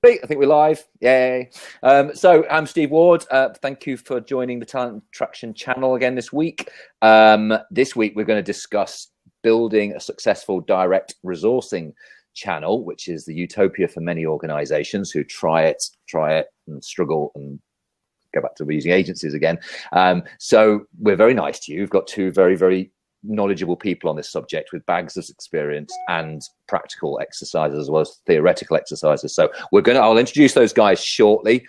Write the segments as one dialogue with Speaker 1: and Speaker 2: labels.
Speaker 1: I think we're live. Yay. So I'm Steve Ward. Thank you for joining the Talent Attraction channel again this week. This week, we're going to discuss building a successful direct resourcing channel, which is the utopia for many organizations who try it and struggle and go back to using agencies again. So we're very nice to you. We've got two very, very knowledgeable people on this subject with bags of experience and practical exercises as well as theoretical exercises. So I'll introduce those guys shortly.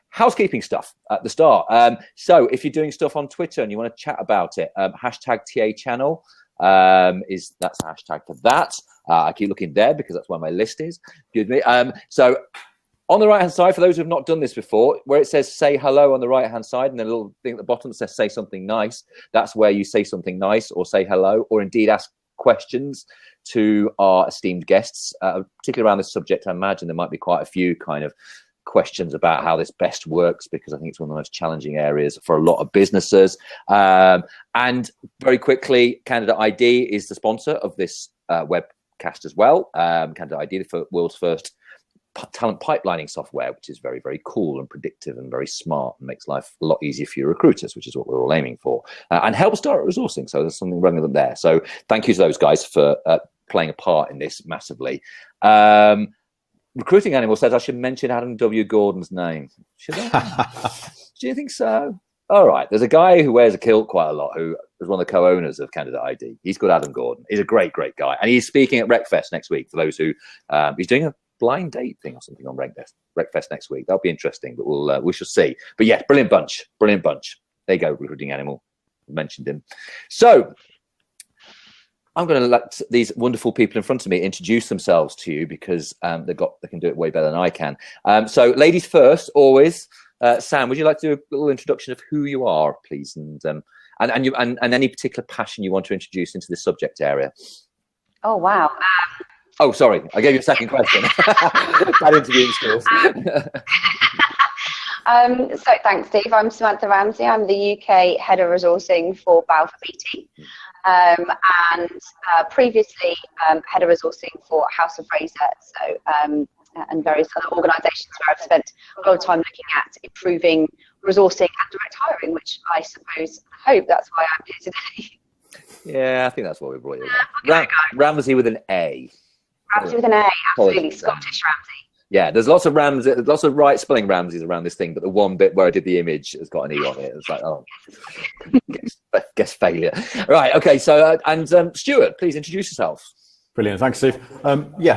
Speaker 1: Housekeeping stuff at the start. So if you're doing stuff on Twitter and you want to chat about it, hashtag TAChannel that's a hashtag for that. I keep looking there because that's where my list is. Excuse me. So on the right hand side, for those who have not done this before, where it says say hello on the right hand side and then a little thing at the bottom that says say something nice, that's where you say something nice or say hello or indeed ask questions to our esteemed guests, particularly around this subject. I imagine there might be quite a few kind of questions about how this best works, because I think it's one of the most challenging areas for a lot of businesses. And very quickly, Candidate ID is the sponsor of this webcast as well. Candidate ID, the world's first talent pipelining software, which is very, very cool and predictive and very smart and makes life a lot easier for your recruiters, which is what we're all aiming for, and helps direct resourcing. So there's something relevant there. So thank you to those guys for playing a part in this massively. Recruiting Animal says I should mention Adam W. Gordon's name. Should I? Do you think so? All right. There's a guy who wears a kilt quite a lot who was one of the co-owners of Candidate ID. He's called Adam Gordon. He's a great, great guy. And he's speaking at RecFest next week for those who he's doing a blind date thing or something on RecFest next week. That'll be interesting, but we shall see. But yeah, brilliant bunch. There you go, Recruiting Animal. Mentioned him. So I'm going to let these wonderful people in front of me introduce themselves to you because they can do it way better than I can. So ladies first, always. Sam, would you like to do a little introduction of who you are, please, and any particular passion you want to introduce into this subject area?
Speaker 2: Oh wow.
Speaker 1: Oh, sorry, I gave you a second question. Bad interviewing skills.
Speaker 2: So thanks, Steve. I'm Samantha Ramsey. I'm the UK Head of Resourcing for Balfour Beatty, and previously Head of Resourcing for House of Fraser, and various other organisations where I've spent a lot of time looking at improving resourcing and direct hiring, which I hope that's why I'm here today.
Speaker 1: Yeah, I think that's what we brought you. Ramsey with an A.
Speaker 2: Ramsey with an A, absolutely. Scottish Ramsey. Yeah,
Speaker 1: there's lots of right spelling Ramseys around this thing, but the one bit where I did the image has got an E on it. It's like, oh, guess failure. Right, okay, so, and Stuart, please introduce yourself.
Speaker 3: Brilliant, thanks, Steve.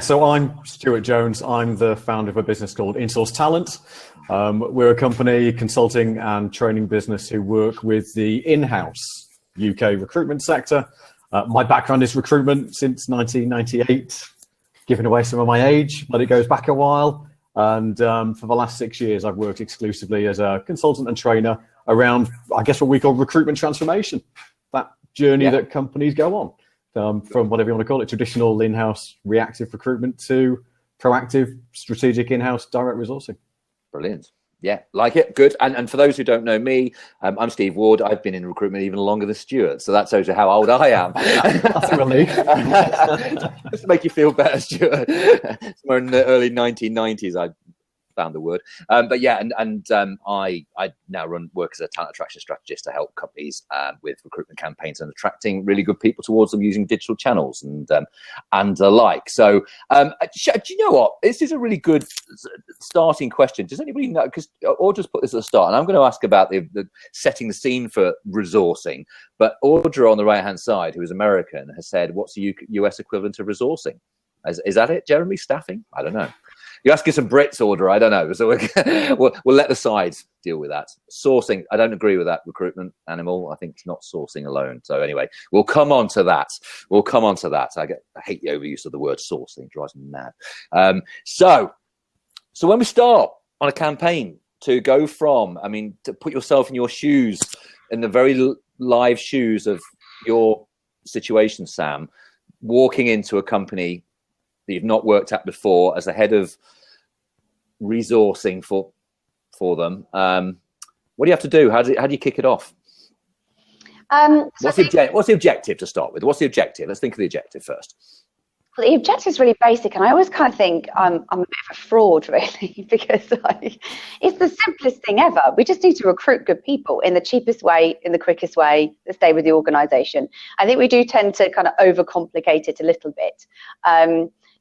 Speaker 3: So I'm Stuart Jones. I'm the founder of a business called InSource Talent. We're a company, consulting and training business who work with the in-house UK recruitment sector. My background is recruitment since 1998. Giving away some of my age, but it goes back a while. And for the last 6 years, I've worked exclusively as a consultant and trainer around, I guess, what we call recruitment transformation, that journey that companies go on, from whatever you want to call it, traditional in-house reactive recruitment to proactive, strategic in-house direct resourcing.
Speaker 1: Brilliant. Yeah, like it. Good. And for those who don't know me, I'm Steve Ward. I've been in recruitment even longer than Stuart. So that shows you how old I am.
Speaker 3: That's a relief.
Speaker 1: Just to make you feel better, Stuart. Somewhere in the early 1990s, I found the word. But yeah, and I now work as a talent attraction strategist to help companies with recruitment campaigns and attracting really good people towards them using digital channels and the like. So do you know what? This is a really good starting question. Does anybody know? Because Audra's put this at the start, and I'm going to ask about the setting the scene for resourcing. But Audra on the right hand side, who is American, has said, "What's the US equivalent of resourcing?" Is that it, Jeremy? Staffing? I don't know. You're asking some Brits, Order. I don't know. So we'll let the sides deal with that. Sourcing, I don't agree with that. Recruitment Animal, I think it's not sourcing alone. So anyway, we'll come on to that. I hate the overuse of the word sourcing. It drives me mad. So when we start on a campaign to go from, to put yourself in your shoes, in the very live shoes of your situation, Sam, walking into a company that you've not worked at before as a head of resourcing for them, what do you have to do? How do you kick it off? What's the objective to start with? What's the objective? Let's think of the objective first.
Speaker 2: Well, the objective is really basic, and I always kind of think I'm a bit of a fraud, really, because it's the simplest thing ever. We just need to recruit good people in the cheapest way, in the quickest way, to stay with the organisation. I think we do tend to kind of overcomplicate it a little bit.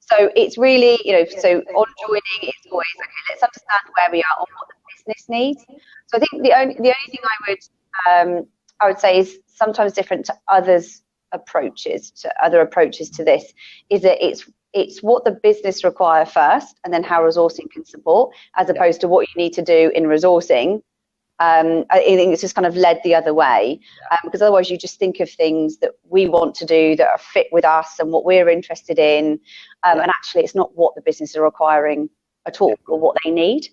Speaker 2: So it's really, so on joining, it's always, okay, let's understand where we are and what the business needs. So I think the only thing I would say is sometimes different to other approaches to this, is that it's what the business require first, and then how resourcing can support, as opposed to what you need to do in resourcing. I think it's just kind of led the other way, because otherwise you just think of things that we want to do that are fit with us and what we're interested in, and actually it's not what the business are requiring at all, or what they need.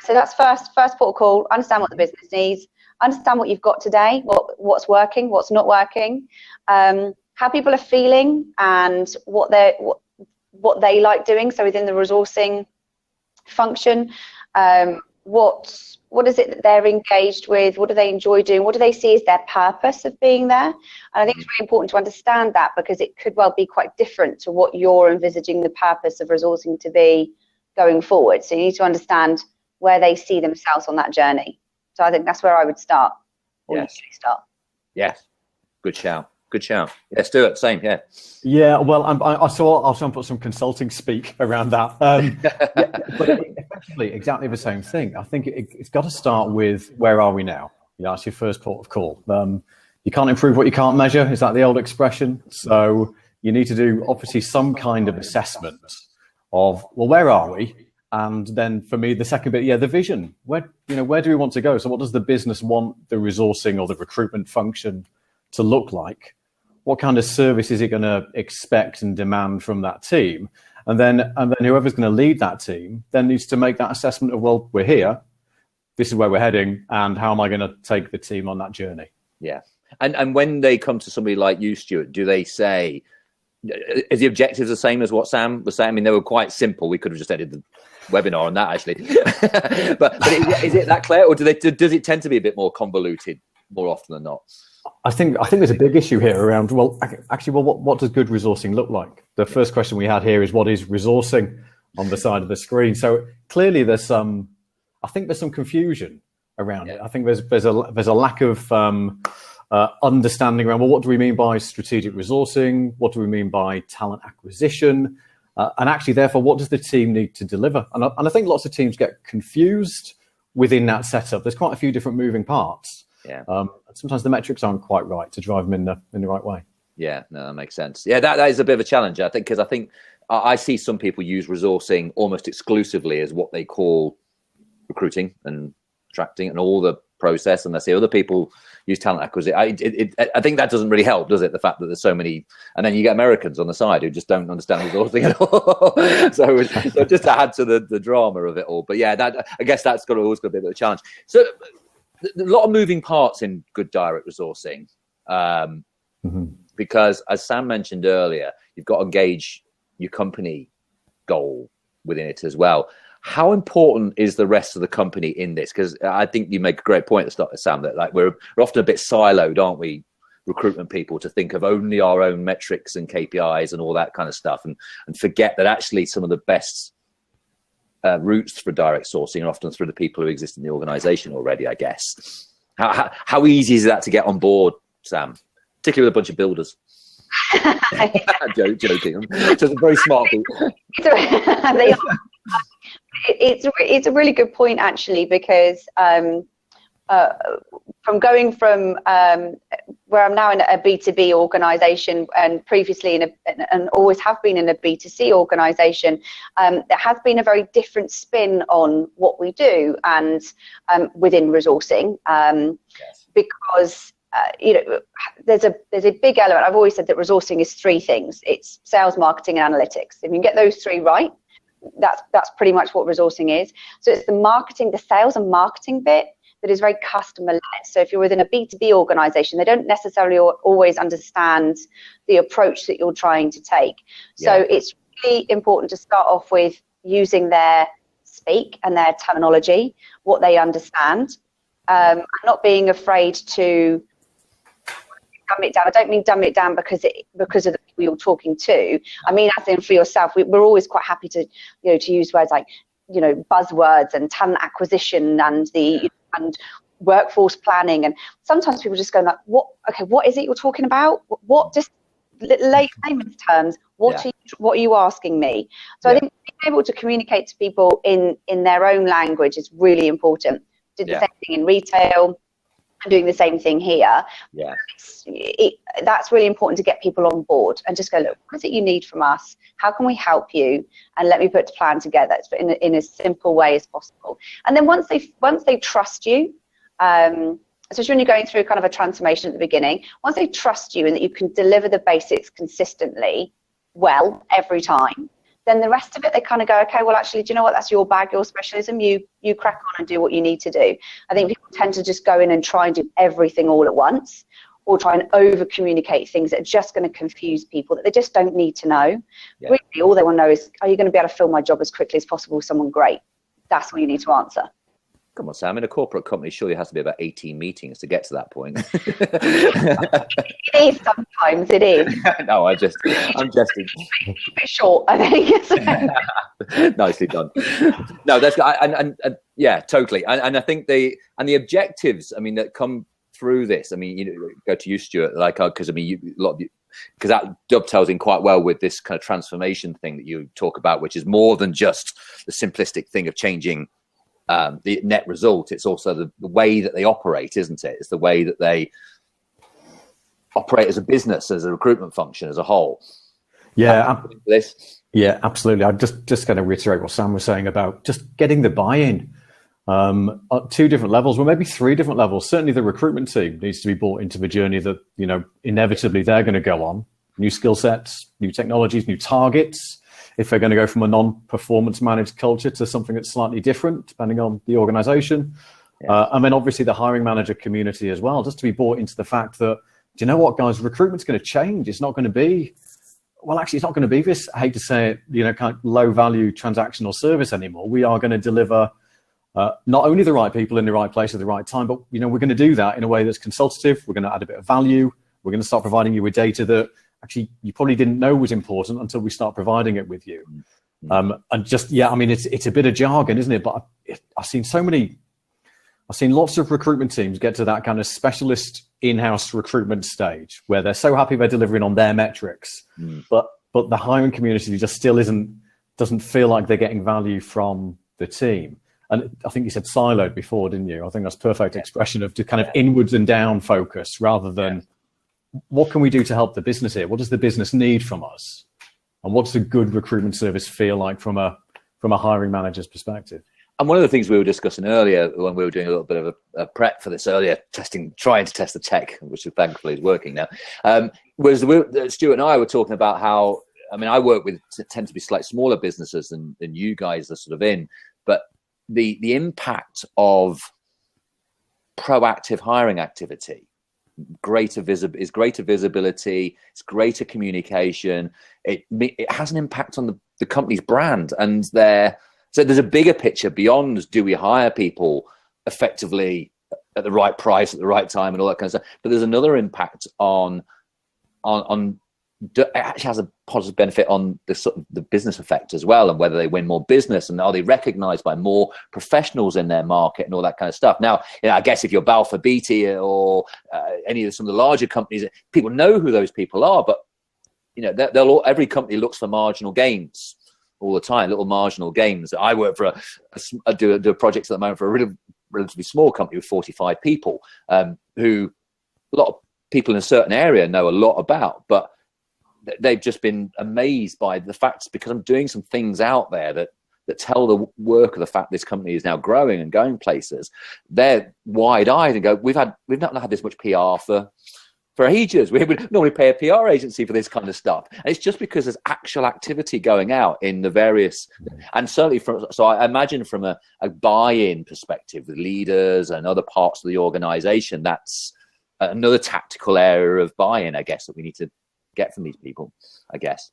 Speaker 2: So that's first port of call. Understand what the business needs. Understand what you've got today, what's working, what's not working, how people are feeling, and what they like doing. So within the resourcing function, what is it that they're engaged with? What do they enjoy doing? What do they see as their purpose of being there? And I think it's really important to understand that, because it could well be quite different to what you're envisaging the purpose of resourcing to be going forward. So you need to understand where they see themselves on that journey. So I think that's where I would start. Usually start. Yes.
Speaker 1: Good shout. Yeah, Stuart, same. Yeah.
Speaker 3: Yeah. Well, I'll try and put some consulting speak around that. But effectively, exactly the same thing. I think it's got to start with, where are we now? That's your first port of call. You can't improve what you can't measure. Is that the old expression? So you need to do obviously some kind of assessment of, well, where are we? And then for me, the second bit, the vision. Where do we want to go? So what does the business want the resourcing or the recruitment function to look like? What kind of service is it going to expect and demand from that team? And then whoever's going to lead that team then needs to make that assessment of, well, we're here, this is where we're heading, and how am I going to take the team on that journey?
Speaker 1: Yeah. And when they come to somebody like you, Stuart, do they say, is the objectives the same as what Sam was saying? I mean, they were quite simple. We could have just ended the webinar on that, actually. but is it that clear, or does it tend to be a bit more convoluted more often than not?
Speaker 3: I think there's a big issue here around, what does good resourcing look like? The first question we had here is, what is resourcing, on the side of the screen? So clearly there's some confusion around it. I think there's a lack of understanding around, well, what do we mean by strategic resourcing? What do we mean by talent acquisition? And actually, therefore, what does the team need to deliver? And I think lots of teams get confused within that setup. There's quite a few different moving parts.
Speaker 1: Yeah.
Speaker 3: Sometimes the metrics aren't quite right to drive them in the right way.
Speaker 1: Yeah, no, that makes sense. Yeah, that is a bit of a challenge, I think, because I think I see some people use resourcing almost exclusively as what they call recruiting and attracting and all the process, and I see other people use talent acquisition. I think that doesn't really help, does it? The fact that there's so many, and then you get Americans on the side who just don't understand resourcing at all. so just to add to the drama of it all. But yeah, I guess that's always got to be a bit of a challenge. So a lot of moving parts in good direct resourcing, because as Sam mentioned earlier, you've got to engage your company goal within it as well. How important is the rest of the company in this? Because I think you make a great point at the start, Sam, that like we're often a bit siloed, aren't we, recruitment people, to think of only our own metrics and KPIs and all that kind of stuff, and forget that actually some of the best routes for direct sourcing are often through the people who exist in the organization already, I guess. How easy is that to get on board, Sam? Particularly with a bunch of builders. Joking. So very smart people.
Speaker 2: It's a really good point, actually, because from going from where I'm now in a B2B organization, and previously and always have been in a B2C organization, there has been a very different spin on what we do and within resourcing, because there's a big element. I've always said that resourcing is three things. It's sales, marketing, and analytics. If you can get those three right, that's pretty much what resourcing is. So it's the sales and marketing bit that is very customer led. So if you're within a B2B organization, they don't necessarily always understand the approach that you're trying to take. So it's really important to start off with using their speak and their terminology, what they understand, not being afraid to dumb it down. I don't mean dumb it down because of the people you're talking to. I mean, as in for yourself, we're always quite happy to, to use words like, buzzwords and talent acquisition and workforce planning. And sometimes people just go like, what is it you're talking about? What just layman's terms, what are you asking me? So I think being able to communicate to people in their own language is really important. Did the same thing in retail. I'm doing the same thing here.
Speaker 1: Yeah,
Speaker 2: that's really important to get people on board and just go, look, what is it you need from us? How can we help you? And let me put a plan together in a simple way as possible. And then once they trust you, especially when you're going through kind of a transformation at the beginning, once they trust you and that you can deliver the basics consistently well every time, then the rest of it, they kind of go, okay, well, actually, do you know what? That's your bag, your specialism. You crack on and do what you need to do. I think people tend to just go in and try and do everything all at once, or try and over communicate things that are just going to confuse people that they just don't need to know. Yeah. Really, all they want to know is, are you going to be able to fill my job as quickly as possible with someone great? That's all you need to answer.
Speaker 1: Come on, Sam. In a corporate company, surely it has to be about 18 meetings to get to that point.
Speaker 2: It is sometimes. It is.
Speaker 1: No, I'm just.
Speaker 2: A bit short, I think.
Speaker 1: Nicely done. No, that's and yeah, totally. And I think the objectives, I mean, that come through this. I mean, go to you, Stuart. Like, because I mean, a lot of you, because that dovetails in quite well with this kind of transformation thing that you talk about, which is more than just the simplistic thing of changing the net result. It's also the way that they operate, isn't it? It's the way that they operate as a business, as a recruitment function, as a whole.
Speaker 3: Yeah, yeah, absolutely. I'm just going to reiterate what Sam was saying about just getting the buy-in at two different levels, well, maybe three different levels. Certainly, the recruitment team needs to be brought into the journey that inevitably they're going to go on. New skill sets, new technologies, new targets. If they're going to go from a non-performance managed culture to something that's slightly different, depending on the organization. Yeah. And then obviously the hiring manager community as well, just to be brought into the fact that, do you know what, guys, recruitment's going to change. It's not going to be, well, actually, it's not going to be this, I hate to say it, kind of low value transactional service anymore. We are going to deliver not only the right people in the right place at the right time, but, we're going to do that in a way that's consultative. We're going to add a bit of value. We're going to start providing you with data that actually you probably didn't know was important until we start providing it with you. And just, I mean, it's a bit of jargon, isn't it? But I've seen lots of recruitment teams get to that kind of specialist in-house recruitment stage where they're so happy they're delivering on their metrics, but the hiring community just still doesn't feel like they're getting value from the team. And I think you said siloed before, didn't you? I think that's a perfect expression of the kind of inwards and down focus rather than what can we do to help the business here? What does the business need from us? And what's a good recruitment service feel like from a hiring manager's perspective? And
Speaker 1: one of the things we were discussing earlier when we were doing a little bit of a prep for this earlier, trying to test the tech, which thankfully is working now, was Stuart and I were talking about how, I mean, I work with tend to be slightly smaller businesses than you guys are sort of in, but the impact of proactive hiring activity, greater visibility, it's greater communication. It has an impact on the company's brand, and so there's a bigger picture beyond do we hire people effectively at the right price at the right time and all that kind of stuff. But there's another impact on it actually has a positive benefit on the sort of the business effect as well, and whether they win more business and are they recognized by more professionals in their market and all that kind of stuff. Now, I guess if you're Balfour Beatty or any of some of the larger companies, people know who those people are, but every company looks for marginal gains all the time, little marginal gains. I work for do projects at the moment for a relatively small company with 45 people, who a lot of people in a certain area know a lot about, but they've just been amazed by the facts, because I'm doing some things out there that tell the work of the fact this company is now growing and going places. They're wide-eyed and go, we've not had this much PR for ages. We would normally pay a PR agency for this kind of stuff. And it's just because there's actual activity going out in the various, and certainly so I imagine from a buy-in perspective with leaders and other parts of the organization, that's another tactical area of buy-in, I guess, that we need to get from these people, I guess.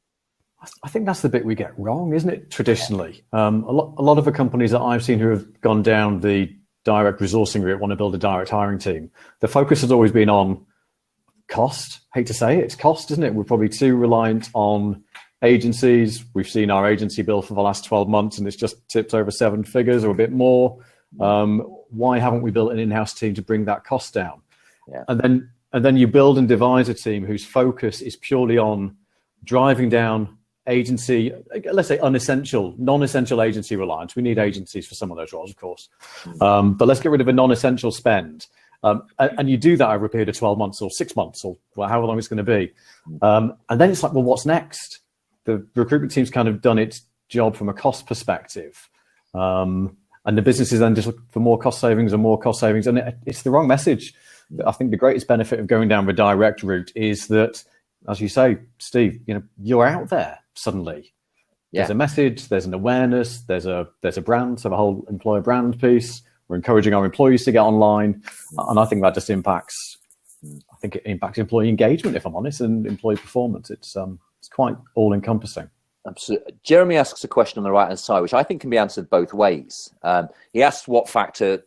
Speaker 3: I think that's the bit we get wrong, isn't it? Traditionally, a lot of the companies that I've seen who have gone down the direct resourcing route want to build a direct hiring team. The focus has always been on cost. Hate to say it, it's cost, isn't it? We're probably too reliant on agencies. We've seen our agency bill for the last 12 months and it's just tipped over 7 figures or a bit more. Why haven't we built an in-house team to bring that cost down?
Speaker 1: Yeah.
Speaker 3: And then you build and devise a team whose focus is purely on driving down agency, let's say non-essential agency reliance. We need agencies for some of those roles, of course. But let's get rid of a non-essential spend. And you do that over a period of 12 months or 6 months or however long it's going to be. And then it's like, well, what's next? The recruitment team's kind of done its job from a cost perspective. And the business is then just looking for more cost savings and more cost savings. And it's the wrong message. I think the greatest benefit of going down the direct route is that, as you say, Steve, you're out there suddenly. Yeah. There's a message, there's an awareness, there's a brand, so the whole employer brand piece. We're encouraging our employees to get online. And I think that just impacts employee engagement, if I'm honest, and employee performance. It's quite all encompassing.
Speaker 1: Absolutely. Jeremy asks a question on the right hand side, which I think can be answered both ways. He asks what factors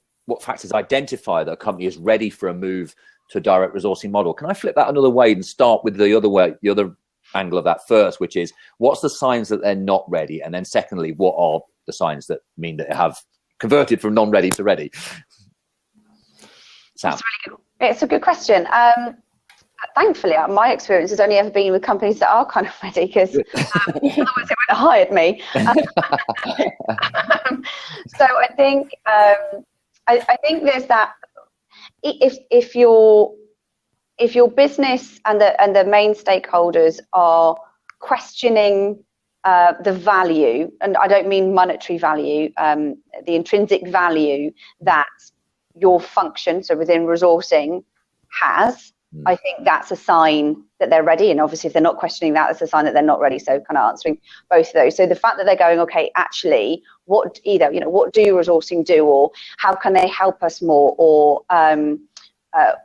Speaker 1: identify that a company is ready for a move to a direct resourcing model. Can I flip that another way and start with the other angle of that first, which is what's the signs that they're not ready? And then secondly, what are the signs that mean that they have converted from non-ready to ready? Sam.
Speaker 2: That's really good. It's a good question. Thankfully, my experience has only ever been with companies that are kind of ready, because otherwise they would have hired me. So I think there's that. If your business and the main stakeholders are questioning the value, and I don't mean monetary value, the intrinsic value that your function, so within resourcing, has, I think that's a sign that they're ready. And obviously if they're not questioning that, it's a sign that they're not ready. So kind of answering both of those. So the fact that they're going, okay, actually, what do resourcing do, or how can they help us more, or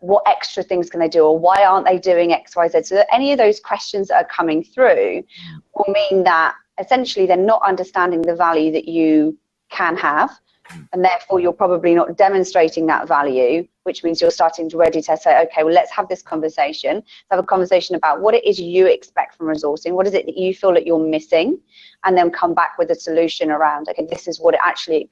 Speaker 2: what extra things can they do, or why aren't they doing X, Y, Z? So that any of those questions that are coming through will mean that essentially they're not understanding the value that you can have, and therefore you're probably not demonstrating that value, which means you're starting to ready to say, okay, well, let's have this conversation. Let's have a conversation about what it is you expect from resourcing. What is it that you feel that you're missing? And then come back with a solution around, okay, this is what it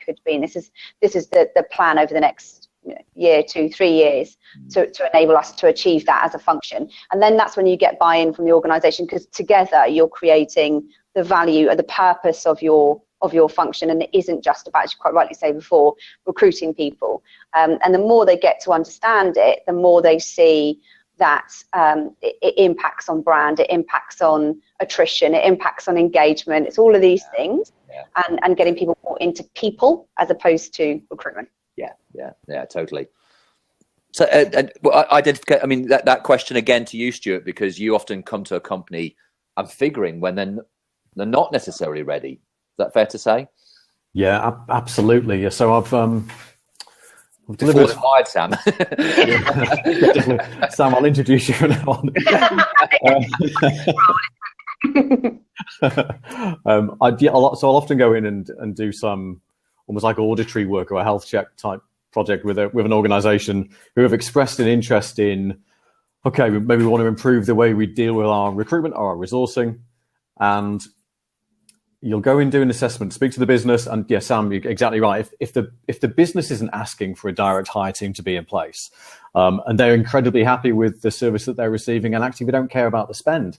Speaker 2: could be. And this is the plan over the next year, 2, 3 years to enable us to achieve that as a function. And then that's when you get buy-in from the organization, because together you're creating the value or the purpose of your function, and it isn't just about, as you quite rightly say before, recruiting people. And the more they get to understand it, the more they see that it impacts on brand, it impacts on attrition, it impacts on engagement. It's all of these things, and getting people more into people as opposed to recruitment.
Speaker 1: Yeah, totally. So identify, I mean, that question again to you, Stuart, because you often come to a company and figuring when they're not necessarily ready. Is that fair to say? Yeah,
Speaker 3: absolutely. Yeah. So I've
Speaker 1: delivered. Hired, Sam.
Speaker 3: Sam, I'll introduce you now on. I'll often go in and do some almost like auditory work or a health check type project with an organisation who have expressed an interest in, okay, maybe we want to improve the way we deal with our recruitment or our resourcing, and you'll go in, do an assessment, speak to the business, and yeah, Sam, you're exactly right. If the business isn't asking for a direct hire team to be in place, and they're incredibly happy with the service that they're receiving, and actually they don't care about the spend,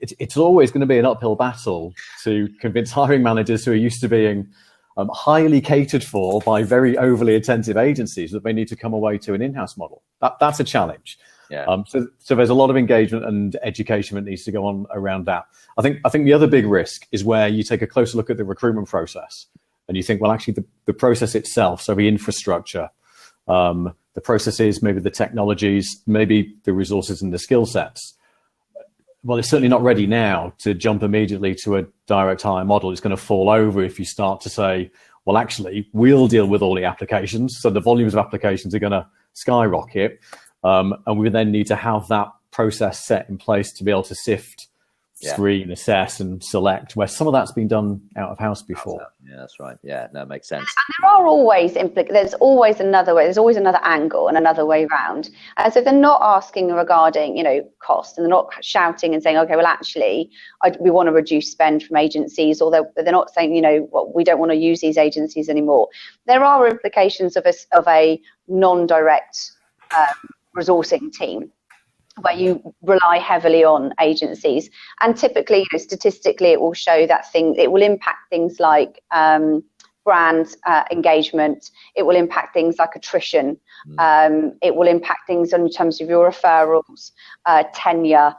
Speaker 3: it's always going to be an uphill battle to convince hiring managers who are used to being highly catered for by very overly attentive agencies that they need to come away to an in-house model. That's a challenge.
Speaker 1: Yeah.
Speaker 3: So there's a lot of engagement and education that needs to go on around that. I think the other big risk is where you take a closer look at the recruitment process and you think, well, actually the process itself, so the infrastructure, the processes, maybe the technologies, maybe the resources and the skill sets. Well, it's certainly not ready now to jump immediately to a direct hire model. It's going to fall over if you start to say, well, actually, we'll deal with all the applications. So the volumes of applications are going to skyrocket. And we then need to have that process set in place to be able to sift screen, assess, and select, where some of that's been done out of house before.
Speaker 1: Yeah, that's right. Yeah, no, it makes sense.
Speaker 2: And there are always there's always another way. There's always another angle and another way round. And so if they're not asking regarding, cost, and they're not shouting and saying, okay, well, actually, we want to reduce spend from agencies, or they're not saying, we don't want to use these agencies anymore. There are implications of a non-direct resourcing team, where you rely heavily on agencies, and typically, statistically, it will show that it will impact things like brand engagement. It will impact things like attrition. It will impact things in terms of your referrals, tenure.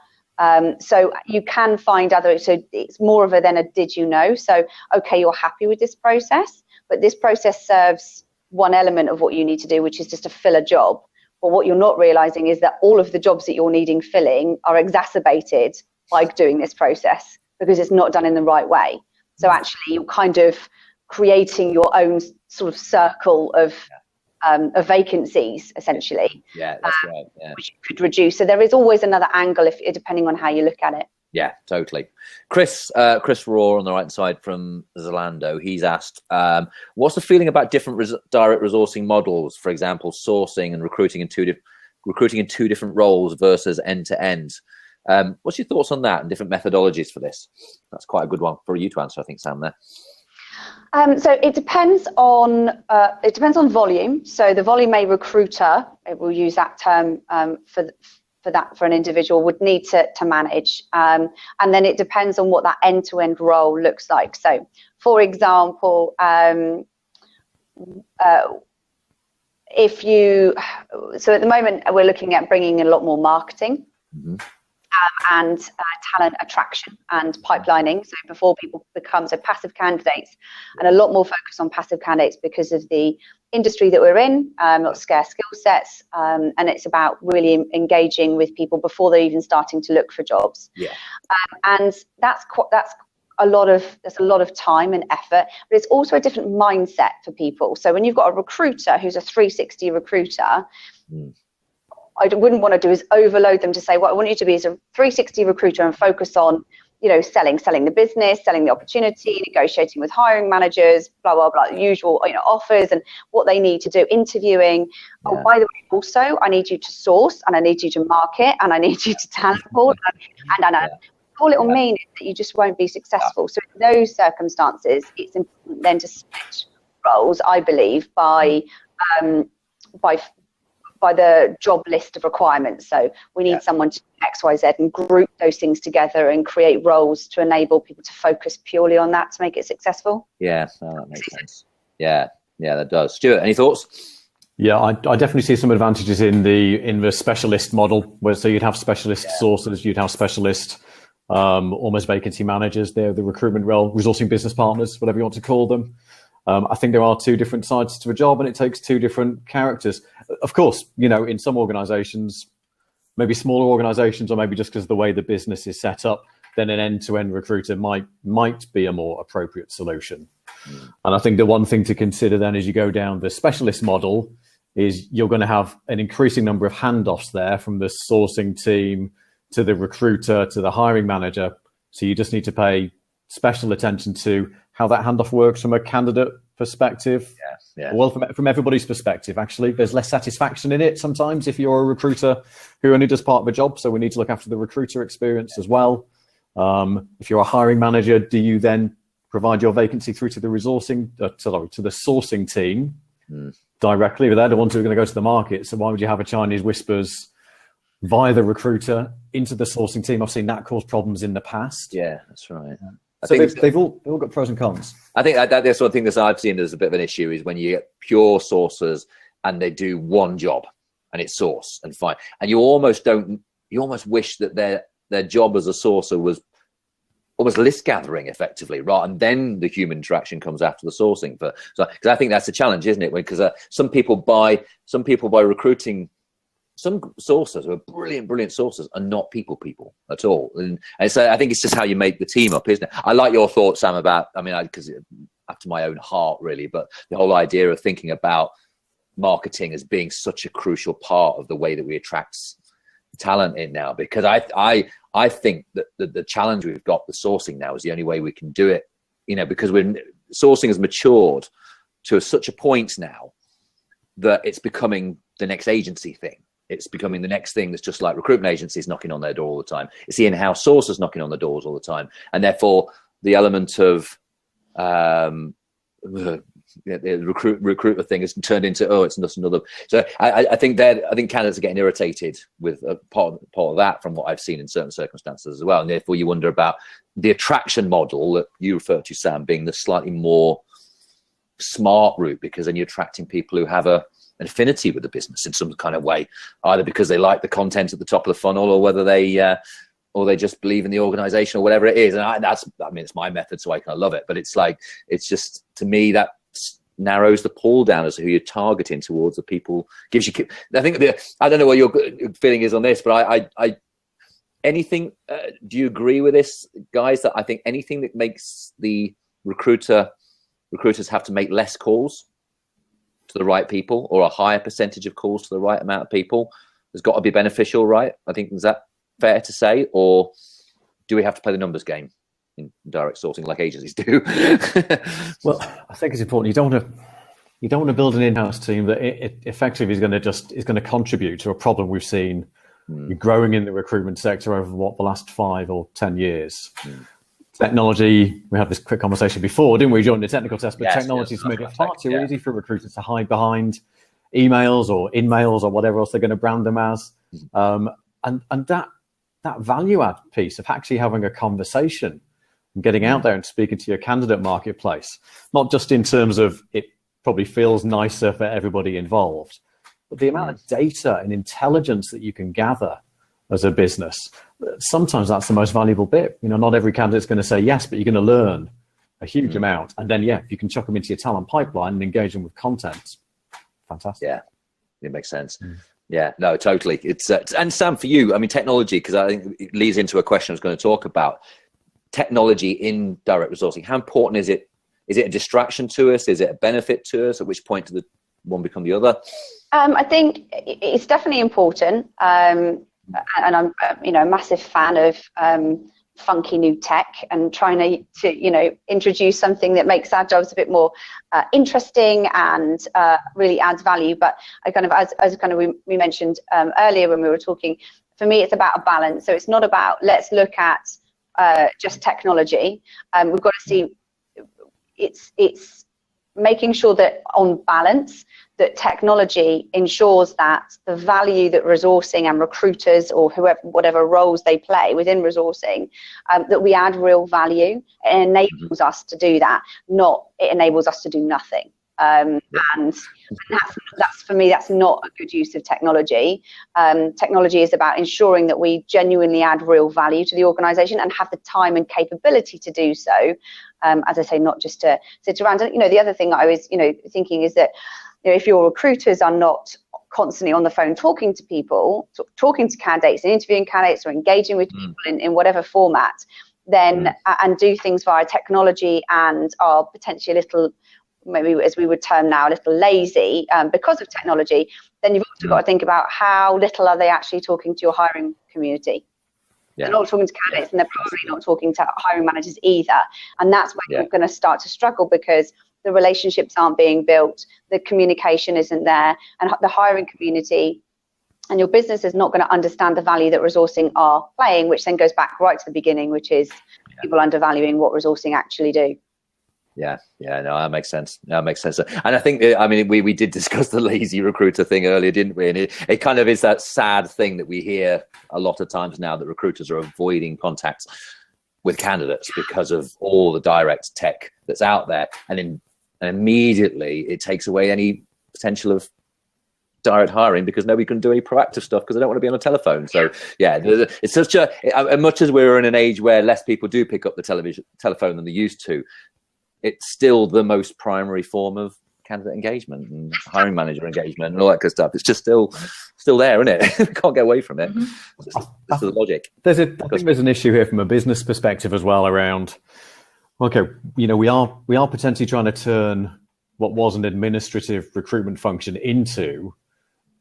Speaker 2: So you can find so it's more of a did you know? So, okay, you're happy with this process, but this process serves one element of what you need to do, which is just to fill a job. But what you're not realizing is that all of the jobs that you're needing filling are exacerbated by doing this process, because it's not done in the right way. So actually, you're kind of creating your own sort of circle of vacancies, essentially.
Speaker 1: Yeah, that's right. Yeah.
Speaker 2: Which you could reduce. So there is always another angle, depending on how you look at it.
Speaker 1: Yeah, totally. Chris Raw on the right side from Zalando, he's asked, what's the feeling about different direct resourcing models? For example, sourcing and recruiting in two different roles versus end to end. What's your thoughts on that and different methodologies for this? That's quite a good one for you to answer, I think, Sam. There.
Speaker 2: So it depends on volume. So the volume a recruiter, we'll use that term for an individual, would need to manage, and then it depends on what that end-to-end role looks like. So, for example, so at the moment we're looking at bringing in a lot more marketing. And talent attraction and pipelining. So before people become passive candidates, and a lot more focus on passive candidates because of the industry that we're in, not scarce skill sets, and it's about really engaging with people before they're even starting to look for jobs. Yeah. And that's a lot of time and effort, but it's also a different mindset for people. So when you've got a recruiter who's a 360 recruiter, I wouldn't want to do is overload them to say, what I want you to be is a 360 recruiter and focus on, selling the business, selling the opportunity, negotiating with hiring managers, blah, blah, blah, the usual, offers and what they need to do, interviewing. Yeah. Oh, by the way, also, I need you to source, and I need you to market, and I need you to talent pool. And all it will mean is that you just won't be successful. So in those circumstances, it's important then to split roles, I believe, by the job list of requirements. So we need someone to do X, Y, Z, and group those things together and create roles to enable people to focus purely on that to make it successful. Yeah,
Speaker 1: that makes sense. Yeah, that does. Stuart, any thoughts?
Speaker 3: Yeah, I definitely see some advantages in the specialist model, where so you'd have specialist sources, you'd have specialist almost vacancy managers. They're the recruitment role, resourcing business partners, whatever you want to call them. I think there are two different sides to a job, and it takes two different characters. Of course, in some organizations, maybe smaller organizations, or maybe just because of the way the business is set up, then an end-to-end recruiter might be a more appropriate solution. And I think the one thing to consider then as you go down the specialist model is you're going to have an increasing number of handoffs there from the sourcing team to the recruiter to the hiring manager. So you just need to pay special attention to how that handoff works from a candidate perspective. Well, from everybody's perspective, actually. There's less satisfaction in it sometimes if you're a recruiter who only does part of a job. So we need to look after the recruiter experience as well. If you're a hiring manager, do you then provide your vacancy through to the to the sourcing team directly? But they're the ones who are going to go to the market. So why would you have a Chinese whispers via the recruiter into the sourcing team? I've seen that cause problems in the past.
Speaker 1: Yeah, that's right.
Speaker 3: So they've all got pros and cons.
Speaker 1: I think that's one thing that I've seen as a bit of an issue is when you get pure sourcers and they do one job and it's source and fine, and you almost wish that their job as a sourcer was almost list gathering effectively, right? And then the human interaction comes after the sourcing. Because I think that's a challenge, isn't it? Because some people by recruiting. Some sourcers who are brilliant sources are not people at all. And so I think it's just how you make the team up, isn't it? I like your thoughts, Sam, about, because after my own heart, really, but the whole idea of thinking about marketing as being such a crucial part of the way that we attract talent in now, because I I think that the challenge we've got with sourcing now is the only way we can do it, because sourcing has matured to such a point now that it's becoming the next agency thing. It's becoming the next thing that's just like recruitment agencies knocking on their door all the time. It's the in-house sourcers knocking on the doors all the time. And therefore the element of the recruiter thing has turned into, it's just another. So I think candidates are getting irritated with part of that from what I've seen in certain circumstances as well. And therefore you wonder about the attraction model that you refer to, Sam, being the slightly more smart route, because then you're attracting people who have an affinity with the business in some kind of way, either because they like the content at the top of the funnel, or whether they just believe in the organization or whatever it is. And it's my method, so I kind of love it. But it's just, to me, that narrows the pool down as to who you're targeting towards the people. Gives you, I think, I don't know what your feeling is on this, but anything, do you agree with this, guys, that I think anything that makes the recruiters have to make less calls to the right people, or a higher percentage of calls to the right amount of people, has got to be beneficial, right? I think, is that fair to say, or do we have to play the numbers game in direct sourcing like agencies do?
Speaker 3: Well, I think it's important. You don't want to build an in-house team that it effectively is going to contribute to a problem we've seen growing in the recruitment sector over the last 5 or 10 years. Technology, we had this quick conversation before, didn't we, during the technical test, but technology's made it far too easy for recruiters to hide behind emails or in-mails or whatever else they're going to brand them as. And that value add piece of actually having a conversation and getting out there and speaking to your candidate marketplace, not just in terms of it probably feels nicer for everybody involved, but the amount of data and intelligence that you can gather as a business, sometimes that's the most valuable bit. Not every candidate's going to say yes, but you're going to learn a huge amount. And then, if you can chuck them into your talent pipeline and engage them with content, fantastic.
Speaker 1: Yeah, it makes sense. Yeah, no, totally. It's and Sam, for you, technology, because I think it leads into a question I was going to talk about. Technology in direct resourcing, how important is it? Is it a distraction to us? Is it a benefit to us? At which point does the one become the other?
Speaker 2: I think it's definitely important. And I'm, a massive fan of funky new tech and trying to introduce something that makes our jobs a bit more interesting and really adds value. But I kind of, as we mentioned earlier when we were talking, for me, it's about a balance. So it's not about let's look at just technology. We've got to see it's making sure that on balance, that technology ensures that the value that resourcing and recruiters or whatever roles they play within resourcing, that we add real value. It enables us to do that, not it enables us to do nothing. And that's for me, that's not a good use of technology. Technology is about ensuring that we genuinely add real value to the organization and have the time and capability to do so. As I say, not just to sit around. And, the other thing I was, thinking is that, if your recruiters are not constantly on the phone talking to people, talking to candidates and interviewing candidates or engaging with people in whatever format, then and do things via technology and are potentially a little, maybe as we would term now, a little lazy because of technology, then you've also got to think about how little are they actually talking to your hiring community. They're not talking to candidates, and they're probably not talking to hiring managers either. And that's when you're going to start to struggle, because the relationships aren't being built, the communication isn't there, and the hiring community and your business is not going to understand the value that resourcing are playing, which then goes back right to the beginning, which is people undervaluing what resourcing actually do.
Speaker 1: No, that makes sense. And I think, we did discuss the lazy recruiter thing earlier, didn't we? And it kind of is that sad thing that we hear a lot of times now, that recruiters are avoiding contact with candidates because of all the direct tech that's out there. And immediately it takes away any potential of direct hiring, because nobody can do any proactive stuff because they don't want to be on a telephone. So it's such as much as we're in an age where less people do pick up the telephone than they used to, it's still the most primary form of candidate engagement and hiring manager engagement and all that good stuff. It's just still there, isn't it? We can't get away from it. This is the logic.
Speaker 3: I think there's an issue here from a business perspective as well around, okay, we are potentially trying to turn what was an administrative recruitment function into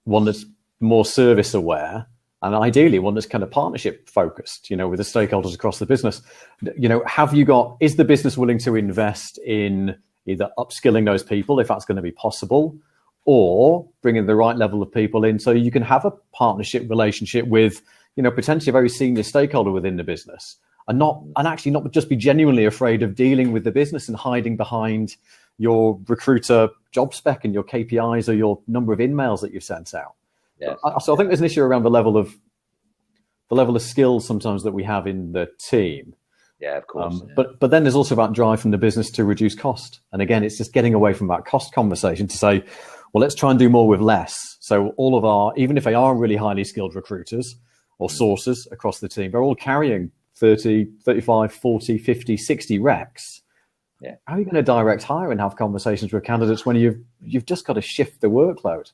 Speaker 3: one that's more service aware and ideally one that's kind of partnership focused, with the stakeholders across the business. Is the business willing to invest in either upskilling those people, if that's going to be possible, or bringing the right level of people in so you can have a partnership relationship with, potentially a very senior stakeholder within the business, and actually not just be genuinely afraid of dealing with the business and hiding behind your recruiter job spec and your KPIs or your number of emails that you've sent out.
Speaker 1: Yeah.
Speaker 3: So I think there's an issue around the level of skills sometimes that we have in the team.
Speaker 1: Yeah, of course.
Speaker 3: But then there's also about drive from the business to reduce cost. And again, it's just getting away from that cost conversation to say, well, let's try and do more with less. So all of even if they are really highly skilled recruiters or sources across the team, they're all carrying 30, 35, 40, 50, 60 recs.
Speaker 1: Yeah.
Speaker 3: How are you going to direct hire and have conversations with candidates when you've just got to shift the workload?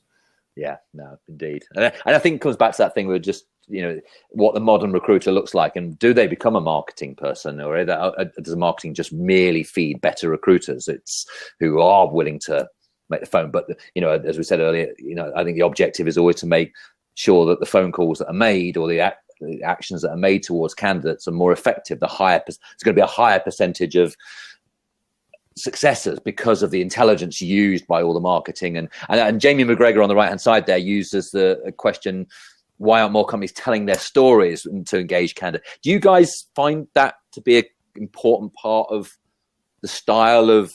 Speaker 1: Yeah, no, indeed. And I think it comes back to that thing where just, what the modern recruiter looks like, and do they become a marketing person, or does marketing just merely feed better recruiters? It's who are willing to make the phone. But, as we said earlier, I think the objective is always to make sure that the phone calls that are made or the actions that are made towards candidates are more effective. It's going to be a higher percentage of successes because of the intelligence used by all the marketing. And Jamie McGregor on the right hand side there uses the question, why aren't more companies telling their stories to engage candidates? Do you guys find that to be an important part of the style of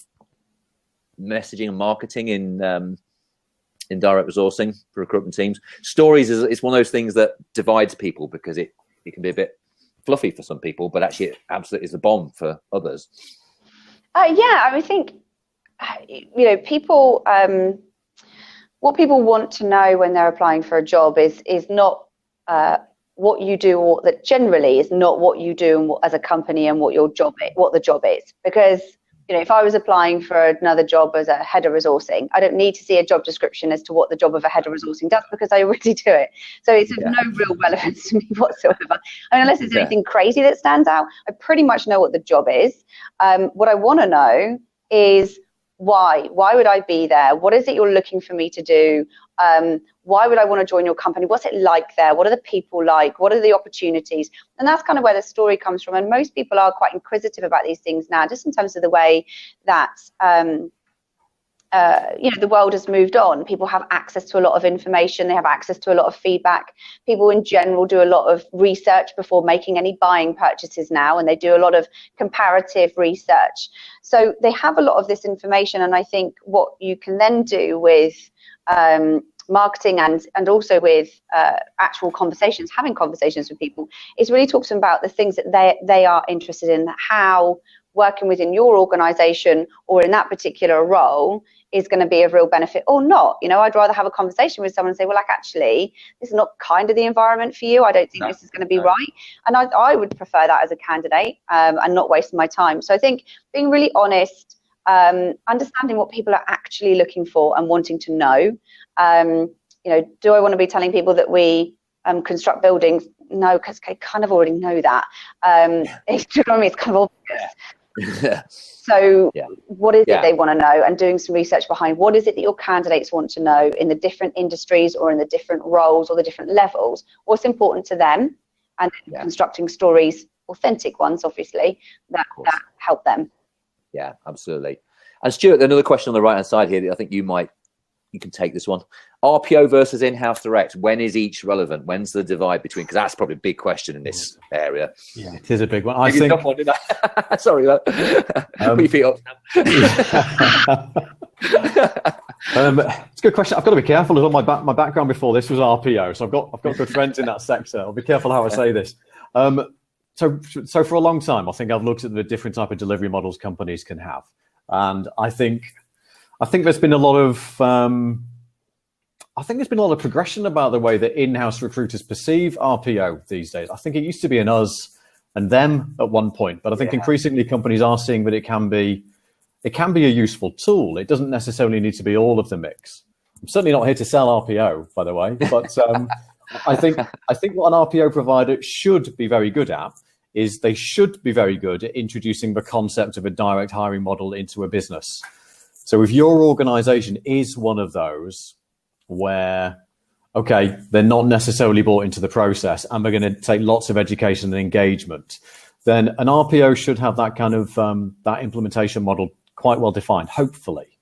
Speaker 1: messaging and marketing in direct resourcing for recruitment teams? Stories is one of those things that divides people because it can be a bit fluffy for some people, but actually it absolutely is a bomb for others.
Speaker 2: I think, people, what people want to know when they're applying for a job is not what you do, or that generally is not what you do as a company and what the job is. Because, if I was applying for another job as a head of resourcing, I don't need to see a job description as to what the job of a head of resourcing does, because I already do it. So it's of no real relevance to me whatsoever. Unless there's anything crazy that stands out, I pretty much know what the job is. What I want to know is why. Why would I be there? What is it you're looking for me to do? Why would I want to join your company? What's it like there? What are the people like? What are the opportunities? And that's kind of where the story comes from. And most people are quite inquisitive about these things now, just in terms of the way that the world has moved on. People have access to a lot of information. They have access to a lot of feedback. People in general do a lot of research before making any buying purchases now, and they do a lot of comparative research. So they have a lot of this information. And I think what you can then do with marketing and also with actual conversations, having conversations with people, is really talk to them about the things that they are interested in, how working within your organization or in that particular role is going to be of real benefit or not. I'd rather have a conversation with someone and say, well, actually, this is not kind of the environment for you. I don't think this is going to be right. And I would prefer that as a candidate and not wasting my time. So I think being really honest, understanding what people are actually looking for and wanting to know. Do I want to be telling people that we construct buildings? No, because I kind of already know that. It's kind of obvious.
Speaker 1: Yeah.
Speaker 2: So what is it they want to know, and doing some research behind what is it that your candidates want to know in the different industries or in the different roles or the different levels, what's important to them, and constructing stories, authentic ones, obviously, that help them.
Speaker 1: Yeah, absolutely. And Stuart, another question on the right hand side here that I think you can take this one. RPO versus in-house direct. When is each relevant? When's the divide between? Because that's probably a big question in this area.
Speaker 3: Yeah, it is a big one.
Speaker 1: I think. Tough one, didn't I? Sorry, put your feet up. It's a good question. I've got to be careful. As well, my background before this was RPO, so I've got good friends in that sector. I'll be careful how I say this. So for a long time, I think I've looked at the different type of delivery models companies can have, and I think there's been a lot of progression about the way that in-house recruiters perceive RPO these days. I think it used to be an us and them at one point, but I think increasingly companies are seeing that it can be a useful tool. It doesn't necessarily need to be all of the mix. I'm certainly not here to sell RPO, by the way, but I think what an RPO provider should be very good at is they should be very good at introducing the concept of a direct hiring model into a business. So if your organization is one of those where
Speaker 3: okay, they're not necessarily bought into the process, and we're going to take lots of education and engagement, then an RPO should have that kind of that implementation model quite well defined, hopefully.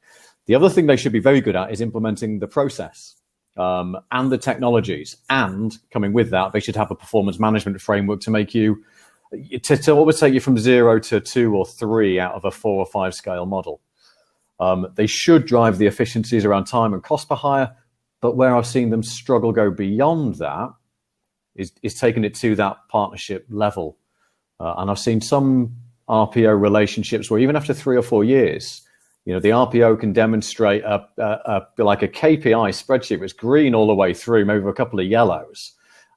Speaker 3: The other thing they should be very good at is implementing the process and the technologies, and coming with that, they should have a performance management framework to make you, to always take you from 0 to 2 or 3 out of a 4 or 5 scale model. They should drive the efficiencies around time and cost per hire, but where I've seen them struggle go beyond that is taking it to that partnership level. And I've seen some RPO relationships where even after 3 or 4 years, the RPO can demonstrate like a KPI spreadsheet that's green all the way through, maybe with a couple of yellows,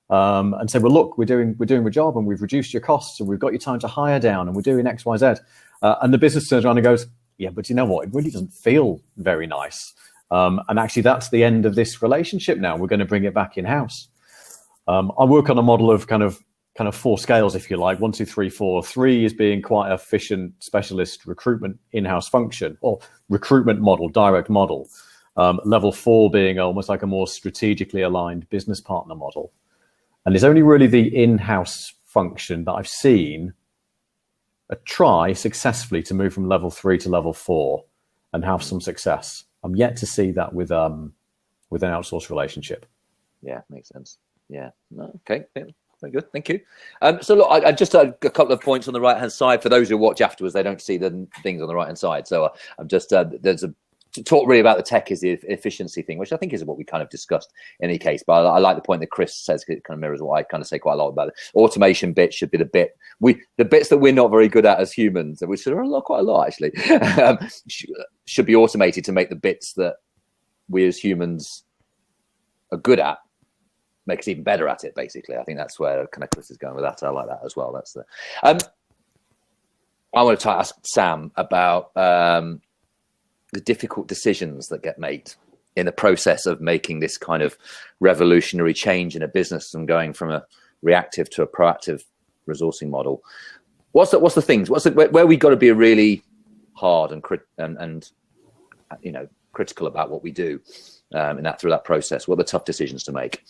Speaker 3: and say, well, look, we're doing a job, and we've reduced your costs, and we've got your time to hire down, and we're doing X, Y, Z. And the business turns around and goes, yeah, but you know what? It really doesn't feel very nice. And actually, that's the end of this relationship now. We're going to bring it back in-house. I work on a model of kind of 4 scales, if you like, 1, 2, 3, 4. 3 is being quite efficient specialist recruitment in-house function, or recruitment model, direct model. Level 4 being almost like a more strategically aligned business partner model. And it's only really the in-house function that I've seen try successfully to move from level 3 to level 4 and have some success. I'm yet to see that with an outsourced relationship.
Speaker 1: Yeah, makes sense. Yeah. No, okay. Yeah. Very good, thank you. So look, I just had a couple of points on the right-hand side. For those who watch afterwards, they don't see the things on the right-hand side. So I'm just, there's a to talk really about the tech is the efficiency thing, which I think is what we kind of discussed in any case. But I like the point that Chris says, it kind of mirrors what I kind of say quite a lot about it. Automation bit should be the bits that we're not very good at as humans, which are quite a lot actually, should be automated to make the bits that we as humans are good at make us even better at it, basically. I think that's where kind of Chris is going with that. I like that as well. That's the I want to ask Sam about the difficult decisions that get made in the process of making this kind of revolutionary change in a business and going from a reactive to a proactive resourcing model. What's the things? Where we got to be really hard and critical about what we do through that process? What are the tough decisions to make?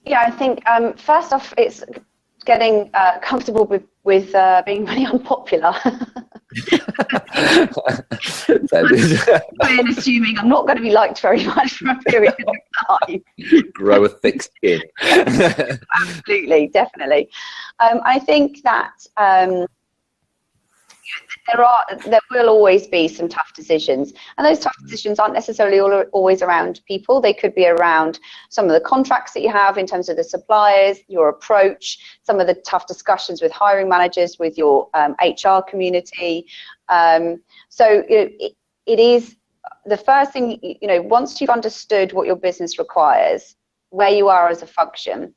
Speaker 2: Yeah, I think first off, it's getting comfortable with being really unpopular. I'm assuming I'm not going to be liked very much for a period of time.
Speaker 1: Grow a thick skin.
Speaker 2: Absolutely, definitely. I think that there will always be some tough decisions, and those tough decisions aren't necessarily always around people. They could be around some of the contracts that you have in terms of the suppliers, your approach, some of the tough discussions with hiring managers, with your HR community. So it is the first thing, once you've understood what your business requires, where you are as a function,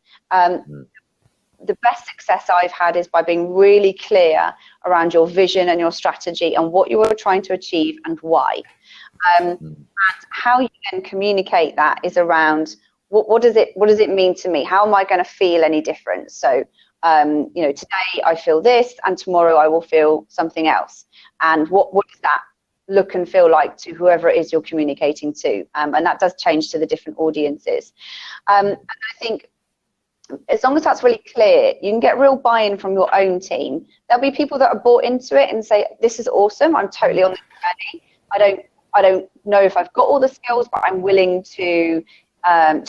Speaker 2: the best success I've had is by being really clear around your vision and your strategy and what you are trying to achieve and why. And how you can communicate that is around what does it mean to me? How am I going to feel any different? So, today I feel this and tomorrow I will feel something else. And what does that look and feel like to whoever it is you're communicating to? And that does change to the different audiences. And I think as long as that's really clear, you can get real buy-in from your own team. There'll be people that are bought into it and say, this is awesome, I'm totally on the journey. I don't know if I've got all the skills, but I'm willing to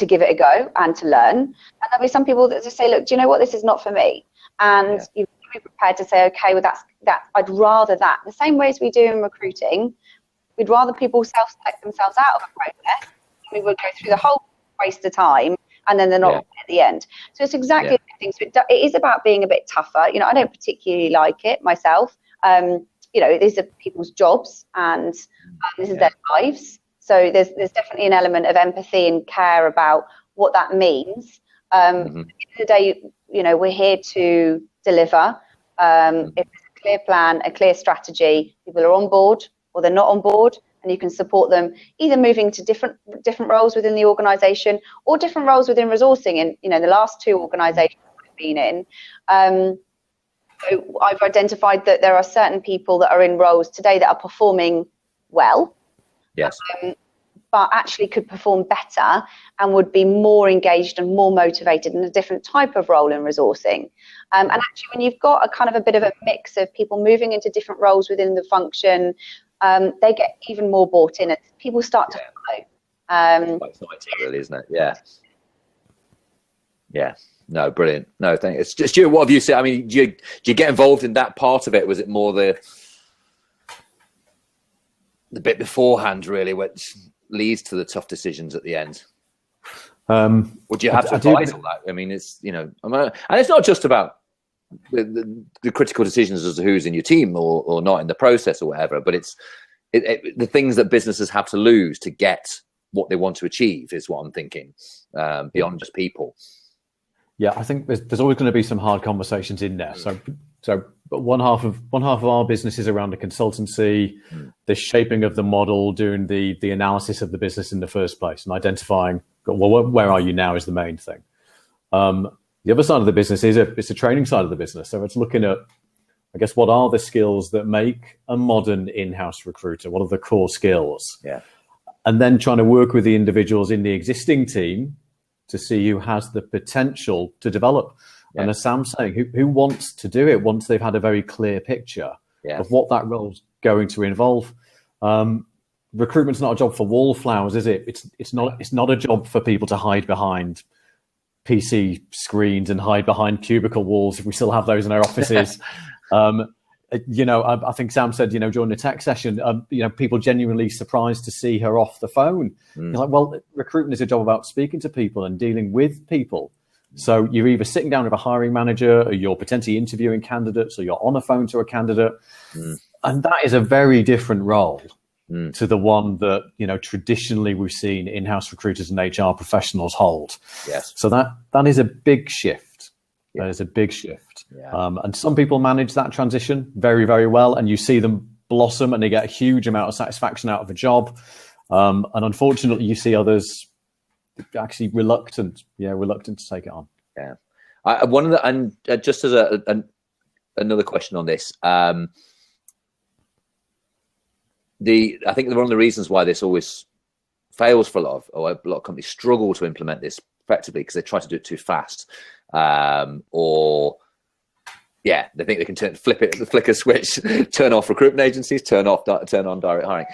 Speaker 2: give it a go and to learn. And there'll be some people that just say, look, do you know what, this is not for me. And you've got to be prepared to say, okay, well, that I'd rather that. The same way as we do in recruiting, we'd rather people self-select themselves out of a process. We would go through the whole waste of time and then they're not at the end. So it's exactly the same thing. So it is about being a bit tougher. I don't particularly like it myself. These are people's jobs and this is their lives. So there's definitely an element of empathy and care about what that means. At the end of the day, we're here to deliver. If there's a clear plan, a clear strategy, people are on board or they're not on board, and you can support them either moving to different roles within the organisation or different roles within resourcing. In the last 2 organisations I've been in, so I've identified that there are certain people that are in roles today that are performing well.
Speaker 1: Yes.
Speaker 2: but actually could perform better and would be more engaged and more motivated in a different type of role in resourcing. And actually, when you've got a kind of a bit of a mix of people moving into different roles within the function, they get even more bought in, and people start to follow.
Speaker 1: Quite exciting, really, isn't it? Yeah. Yeah. No, brilliant. No, thank you. Stuart, what have you said? I mean, do you get involved in that part of it? Was it more the bit beforehand, really, which leads to the tough decisions at the end? Would you have to advise all that? I mean, it's, you know, and it's not just about the critical decisions as to who's in your team or not in the process or whatever, but it's the things that businesses have to lose to get what they want to achieve is what I'm thinking, beyond just people.
Speaker 3: Yeah, I think there's always going to be some hard conversations in there. But one half of our business is around the consultancy, the shaping of the model, doing the analysis of the business in the first place, and identifying, well, where are you now is the main thing. The other side of the business is it's a training side of the business. So it's looking at, I guess, what are the skills that make a modern in-house recruiter? What are the core skills?
Speaker 1: Yeah.
Speaker 3: And then trying to work with the individuals in the existing team to see who has the potential to develop. Yeah. And as Sam's saying, who wants to do it once they've had a very clear picture of what that role's going to involve. Recruitment's not a job for wallflowers, is it? It's not a job for people to hide behind PC screens and hide behind cubicle walls if we still have those in our offices. You know, I think Sam said, you know, during the tech session, you know, people genuinely surprised to see her off the phone. You're like, well, recruitment is a job about speaking to people and dealing with people. So you're either sitting down with a hiring manager, or you're potentially interviewing candidates, or you're on the phone to a candidate. And that is a very different role to the one that, you know, traditionally we've seen in-house recruiters and HR professionals hold.
Speaker 1: Yes.
Speaker 3: So that is a big shift. That is a big shift. And some people manage that transition very, very well, and you see them blossom and they get a huge amount of satisfaction out of a job. And unfortunately, you see others actually reluctant to take it on.
Speaker 1: Yeah. One of the, and just as another question on this, I think one of the reasons why this always fails for a lot of companies struggle to implement this effectively because they try to do it too fast, or they think they can flick a switch, turn off recruitment agencies, turn on direct hiring.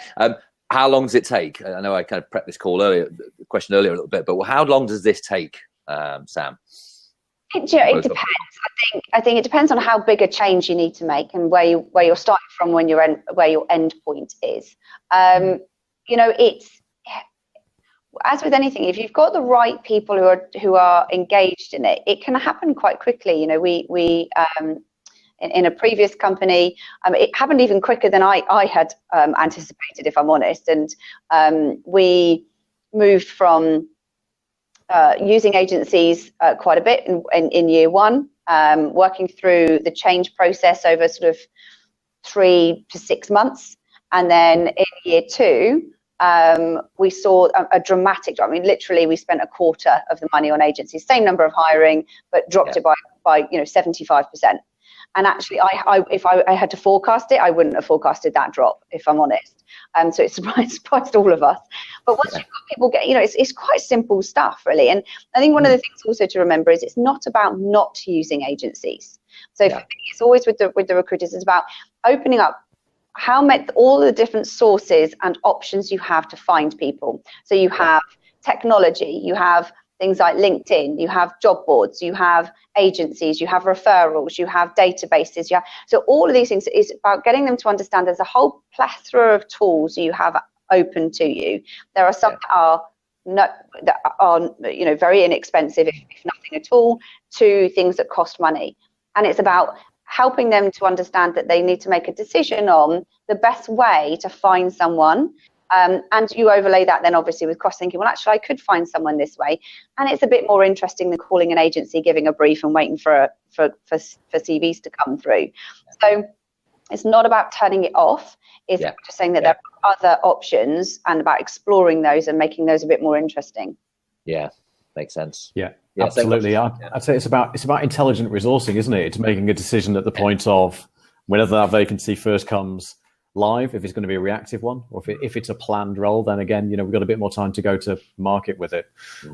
Speaker 1: How long does it take? I know I kind of prepped this question earlier a little bit, but how long does this take, Sam?
Speaker 2: It depends. I think it depends on how big a change you need to make and where you're starting from, where your end point is. You know, it's as with anything. If you've got the right people who are engaged in it, it can happen quite quickly. You know, we in a previous company, it happened even quicker than I had anticipated, if I'm honest. And we moved from using agencies quite a bit in year one, working through the change process over sort of 3 to 6 months. And then in year two, we saw a dramatic drop. I mean, literally, we spent a quarter of the money on agencies, same number of hiring, but dropped it by 75%. And actually, if I had to forecast it, I wouldn't have forecasted that drop, if I'm honest. So it surprised all of us. But once you've got people it's quite simple stuff, really. And I think one of the things also to remember is it's not about not using agencies. So for me, it's always with the recruiters, it's about opening up all the different sources and options you have to find people. So you have technology, you have things like LinkedIn, you have job boards, you have agencies, you have referrals, you have databases. So all of these things is about getting them to understand there's a whole plethora of tools you have open to you. There are some that are very inexpensive, if nothing at all, to things that cost money. And it's about helping them to understand that they need to make a decision on the best way to find someone. And you overlay that then obviously with cross-thinking, well, actually, I could find someone this way. And it's a bit more interesting than calling an agency, giving a brief and waiting for CVs to come through. So it's not about turning it off. It's just saying that there are other options and about exploring those and making those a bit more interesting. Yeah,
Speaker 1: makes sense.
Speaker 3: Yeah, absolutely. I'd say it's about intelligent resourcing, isn't it? It's making a decision at the point of whenever that vacancy first comes. live, if it's going to be a reactive one, or if it's a planned role, then again, we've got a bit more time to go to market with it.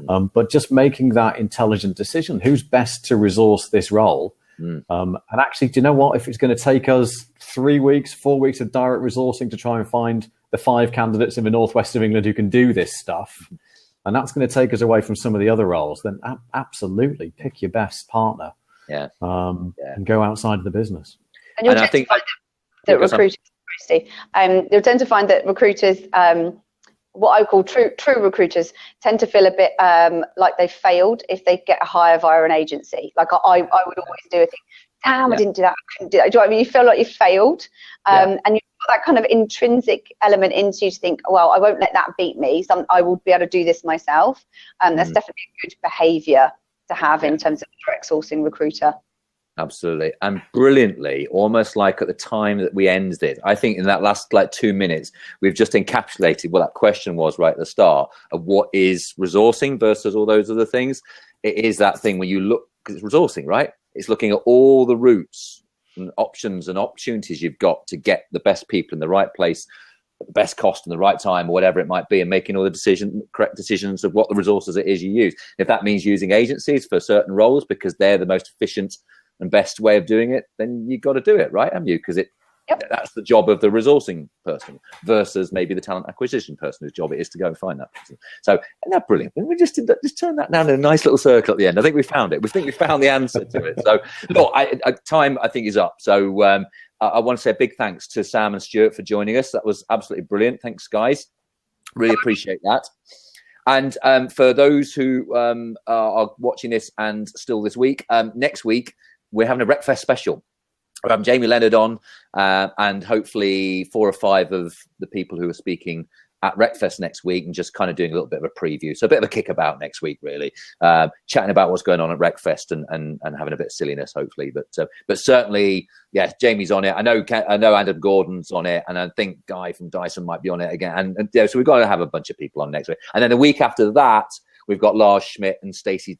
Speaker 3: But just making that intelligent decision, who's best to resource this role? And actually, do you know what? If it's going to take us 3 weeks, 4 weeks of direct resourcing to try and find the 5 candidates in the northwest of England who can do this stuff, and that's going to take us away from some of the other roles, then absolutely pick your best partner. And go outside of the business.
Speaker 2: And I think that recruiters, you'll tend to find that recruiters, what I call true recruiters, tend to feel a bit like they failed if they get a hire via an agency. Like I would always do a thing. Damn, I didn't do that. I couldn't do that. Do you know what I mean? You feel like you failed, and you've got that kind of intrinsic element into you to think, well, I won't let that beat me. I will be able to do this myself. That's definitely a good behaviour to have in terms of a direct sourcing recruiter.
Speaker 1: Absolutely. And brilliantly, almost like at the time that we ended, I think in that last 2 minutes, we've just encapsulated what that question was right at the start of what is resourcing versus all those other things. It is that thing when you look, because it's resourcing, right? It's looking at all the routes and options and opportunities you've got to get the best people in the right place at the best cost and the right time, or whatever it might be, and making all the correct decisions of what the resources it is you use. If that means using agencies for certain roles because they're the most efficient and best way of doing it, then you've got to do it, right? Haven't you? Because that's the job of the resourcing person versus maybe the talent acquisition person whose job it is to go and find that person. So, and that's brilliant. And we just turn that down in a nice little circle at the end. I think we found it. We think we found the answer to it. So, look, time I think is up. So I want to say a big thanks to Sam and Stuart for joining us. That was absolutely brilliant. Thanks, guys. Really appreciate that. And for those who are watching this and still this week, next week, we're having a Wreckfest special. We're having Jamie Leonard on, and hopefully 4 or 5 of the people who are speaking at Wreckfest next week, and just kind of doing a little bit of a preview. So a bit of a kickabout next week, really, chatting about what's going on at Wreckfest and having a bit of silliness, hopefully. But certainly, yeah, Jamie's on it. I know Adam Gordon's on it, and I think Guy from Dyson might be on it again. And so we've got to have a bunch of people on next week. And then the week after that, we've got Lars Schmidt and Stacey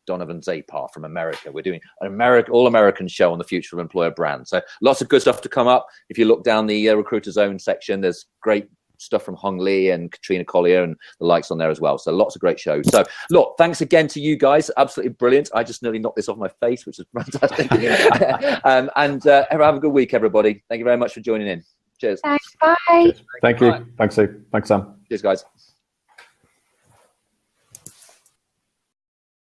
Speaker 1: Donovan Zapar from America. We're doing an all-American show on the future of employer brand. So lots of good stuff to come up. If you look down the Recruiter Zone section, there's great stuff from Hong Lee and Katrina Collier and the likes on there as well. So lots of great shows. So look, thanks again to you guys. Absolutely brilliant. I just nearly knocked this off my face, which is fantastic. And have a good week, everybody. Thank you very much for joining in. Cheers.
Speaker 2: Thanks. Bye.
Speaker 3: Thank you. Thanks, Steve. Thanks, Sam.
Speaker 1: Cheers, guys.